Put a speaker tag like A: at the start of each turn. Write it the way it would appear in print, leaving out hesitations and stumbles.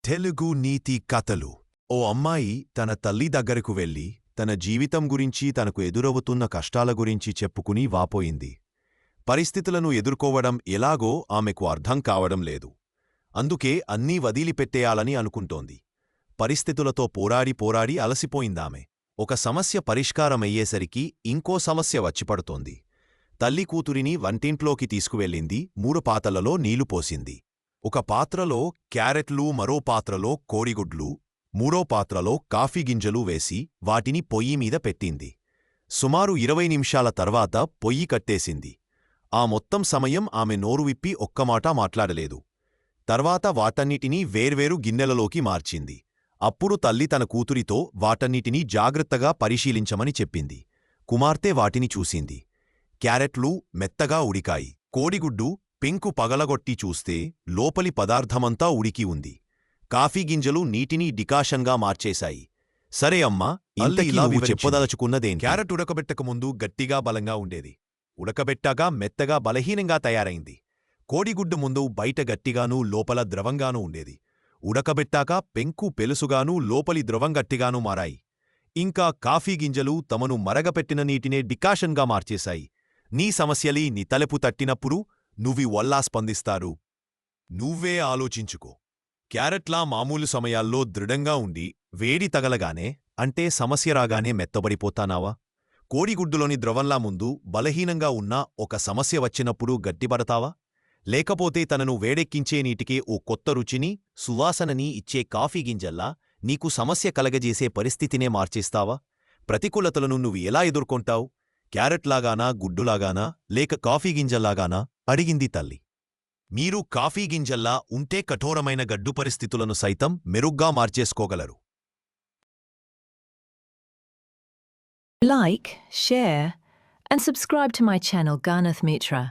A: తెలుగు నీతి కథలు. ఓ అమ్మాయి తన తల్లి దగ్గరకు వెళ్లి తన జీవితం గురించి తనకు ఎదురవుతున్న కష్టాల గురించి చెప్పుకుని వాపోయింది. పరిస్థితులను ఎదుర్కోవడం ఎలాగో ఆమెకు అర్థం కావడం లేదు. అందుకే అన్నీ వదిలిపెట్టేయాలని అనుకుంటోంది. పరిస్థితులతో పోరాడి పోరాడి అలసిపోయిందామె. ఒక సమస్య పరిష్కారమయ్యేసరికి ఇంకో సమస్య వచ్చిపడుతోంది. తల్లి కూతురిని వంటింట్లోకి తీసుకువెళ్ళింది. 3 పాత్రలలో నీళ్లు పోసింది. ఒక పాత్రలో క్యారెట్లు, మరో పాత్రలో కోడిగుడ్లు, మూడో పాత్రలో కాఫీ గింజలు వేసి వాటిని పొయ్యిమీద పెట్టింది. సుమారు 20 నిమిషాల తర్వాత పొయ్యి కట్టేసింది. ఆ మొత్తం సమయం ఆమె నోరు విప్పి ఒక్కమాట మాట్లాడలేదు. తర్వాత వాటన్నిటినీ వేర్వేరు గిన్నెలలోకి మార్చింది. అప్పుడు తల్లి తన కూతురితో వాటన్నిటినీ జాగ్రత్తగా పరిశీలించమని చెప్పింది. కుమార్తె వాటిని చూసింది. క్యారెట్లు మెత్తగా ఉడికాయి. కోడిగుడ్డు పెంకు పగలగొట్టి చూస్తే లోపలి పదార్థమంతా ఉడికి ఉంది. కాఫీ గింజలు నీటిని డికాషన్గా మార్చేశాయి. సరే అమ్మా, ఇంతకీ నువ్వు చెప్పదలుచుకున్నదేం? క్యారెట్ ఉడకబెట్టకముందు గట్టిగా బలంగా ఉండేది. ఉడకబెట్టాక మెత్తగా బలహీనంగా తయారైంది. కోడిగుడ్డు ముందు బయట గట్టిగానూ లోపల ద్రవంగానూ ఉండేది. ఉడకబెట్టాక పెంకు పెలుసుగానూ లోపలి ద్రవం గట్టిగానూ మారాయి. ఇంకా కాఫీ గింజలు తమను మరగపెట్టిన నీటినే డికాషన్గా మార్చేశాయి. నీ సమస్యలీ నీ తలుపు తట్టినప్పుడు నువ్వు వల్లా స్పందిస్తారు? నువ్వే ఆలోచించుకో. క్యారెట్లా మామూలు సమయాల్లో దృఢంగా ఉండి వేడి తగలగానే, అంటే సమస్య రాగానే మెత్తబడిపోతానావా? కోడిగుడ్డులోని ద్రవంలా ముందు బలహీనంగా ఉన్న ఒక సమస్య వచ్చినప్పుడు గట్టిపడతావా? లేకపోతే తనను వేడెక్కించే నీటికే ఓ కొత్త రుచిని, సువాసనని ఇచ్చే కాఫీ గింజల్లా నీకు సమస్య కలగజేసే పరిస్థితినే మార్చేస్తావా? ప్రతికూలతలను నువ్వు ఎలా ఎదుర్కొంటావు? క్యారెట్లాగానా, గుడ్డులాగానా, లేక కాఫీ గింజల్లాగానా? అడిగింది తల్లి. మీరు కాఫీ గింజల్లా ఉంటే కఠోరమైన గడ్డు పరిస్థితులను సైతం మెరుగ్గా మార్చేసుకోగలరు.
B: Like, share, and subscribe to my channel Garnath Mitra.